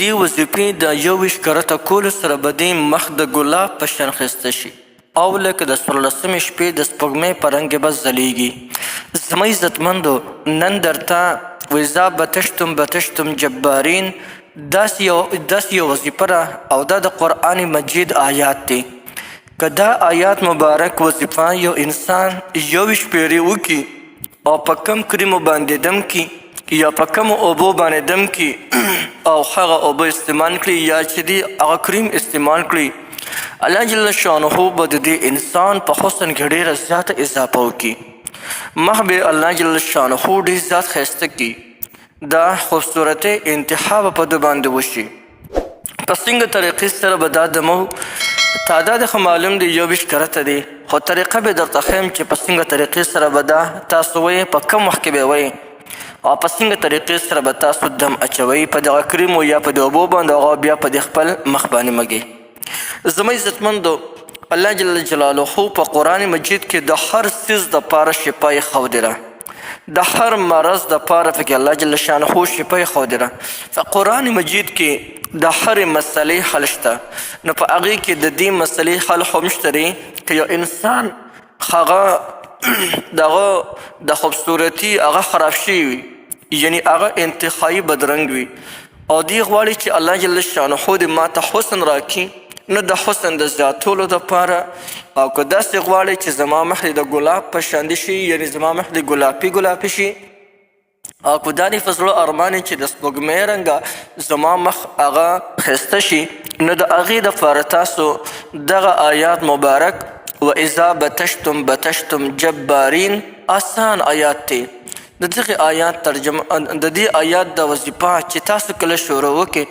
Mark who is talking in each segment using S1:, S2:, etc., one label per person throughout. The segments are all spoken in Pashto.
S1: دې وظیفې د 21 کرته کولو سره به دې مخ د ګلاب په شان ښایسته شي او لکه د 14مې شپې د سپوږمۍ په رنګ به ځلیږي. زما عزتمندو نن درته ویزا بتشتم جبارین داسې یو وظیفه ده او دا د قرآن مجید آیات دی. که دا آیات مبارک وظیفه یو انسان 21 پیرې وکړي او په کم کریمو باندې دم کړي یا په کمو اوبو باندې دم کړي او هغه اوبه استعمال کړي یا چې دی هغه کریم استعمال کړي، الله جل شانه به د دې انسان په حسن کې ډېره زیاته اضافه وکړي. مخ به الله جل شانه ډېر زیات ښایسته کړي، دا خوبصورت انتها به په ده باندې وشي. په څنګه طریقې سره به دا دمو تعداد خو معلوم دی 21 کرته دی، خو طریقه به درته ښیم چې په څنګه طریقې سره به دا تاسو وایئ په کم وخت کې به وایئ او په څنګه طریقې سره به تاسو دم اچوئ په دغه کریمو یا په د اوبو باندې هغه بیا په د خپل مخ باندې مږئ. زما عزتمندو الله جل جلاله په قرآن مجید کې د هر څیز دپاره شفا یې ښودله، د هر مرض دپاره پکې الله جل شانه شفا یې ښودله. په قرآن مجید کې د هرې مسلې حل شته، نو په هغې کې د دې مسلې حل هم شته دی که یو انسان هغه دغه د خوبصورتي هغه خراب شوي وي، یعنی هغه انتهایی بدرنګ وي او دی غواړي چې الله جل شانه دې ماته حسن راکړي، نو د حسن د زیاتولو دپاره او که داسې غواړي چې زما مخ د ګلاب په شان شي، یعنی زما مخ د ګلابي شي، او که دا دې په زړه ارمان چې د سپوږمۍ رنګه زما مخ هغه ښایسته شي، نو د هغې دپاره تاسو دغه آیات مبارک وَإِذَا بَتَشْتُمْ جَبَّارِينَ آسان آیات دی. د دغې آیات ترجمه د دې آیات د وظیفه چې تاسو کله شروع وکړئ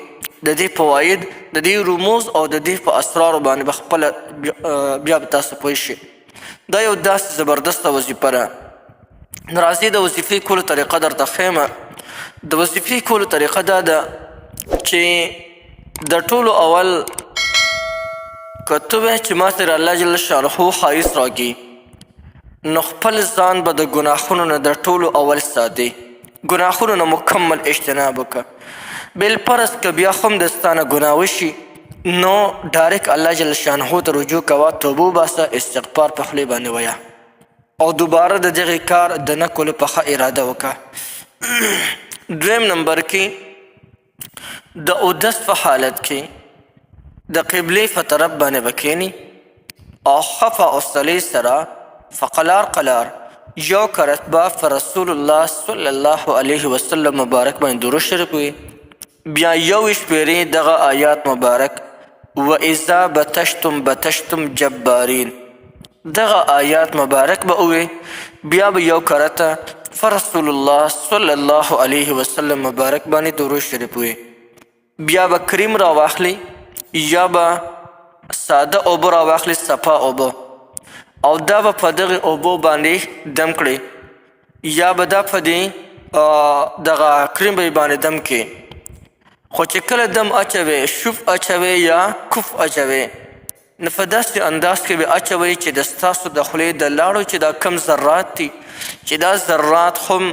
S1: د دې فواید د دې رموز او د دې په اسرارو باندې به خپله بیا به تاسو پوه شئ. دا یو داسې زبردسته وظیفه ده. نو راځئ د وظیفې کولو طریقه درته ښیم. د وظیفې کولو طریقه دا ده چې د ټولو اول که ته وایې چې ما سره الله جل شانه ښایست راکړي، نو خپل ځان به د ګناهونو نه د ټولو اول ساتي، ګناهونو نه مکمل اجتناب وکړه. بالفرض که بیا هم د ستا نه ګناه وشي نو ډایرکټ الله جل شانه ته رجوع کوه، توبه وباسه، استغفار په خولې باندې وایه او دوباره د دغې کار د نه کولو په ښه اراده وکړه. دویم نمبر کې د اودس په حالت کې د قبلې په طرف باندې به کښېني او خفه او صلې سره فقلار یو کرتبه په رسول الله صلی الله علیه وسلم مبارک باندې درود شریف وي، بیا 21 پیرې دغه آیات مبارک وَإِذَا بَتَشْتُمْ جَبَّارِينَ دغه آیات مبارک به ووایي، بیا به یو کرته په رسول الله صلی الله علیه وسلم مبارک باندې درود شریف وي، بیا به کریم راواخلي یا به ساده اوبه راواخلي، صفا اوبه، او دا به په دغې اوبو باندې دم کړي یا به دا په دې دغه کریم به باندې دم کړي. خو چې کله دم اچوي شوف اچوي یا کف اچوي، نو په داسې انداز کې به اچوي چې د ستاسو د خولې د لاړو چې دا کم ذرات دي، چې دا ذرات هم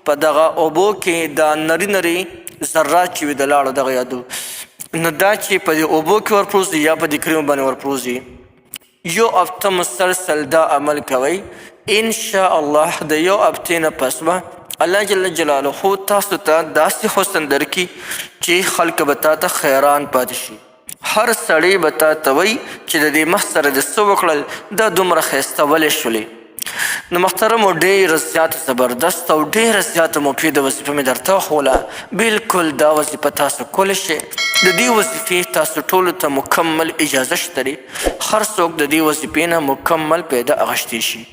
S1: په دغه اوبو کې دا نري ذرات چې وي د لاړو دغه یادو، نو دا چې په دې اوبو کې ورپروزي یا په دې کریم باندې ورپروزي، یو هفته مسلسل دا عمل کوئ، انشاءالله د یو هفتې نه پس به الله جل جلاله تاسو ته داسې حسن درکړي چې خلک به تا ته خیران پاتې شي. هر سړی به تا ته وایي چې د دې مخ سره د څه وکړل، دا دومره ښایسته ولې شولې. نو محترمو ډېره زیاته زبردست او ډېره زیاته مفیده وظیفه مې درته وښوله. بالکل دا وظیفه تاسو کولی شئ. د دې وظیفې تاسو ټولو ته مکمل اجازه شته دی، هر څوک د دې وظیفې نه مکمل پیدا اخیستی شي.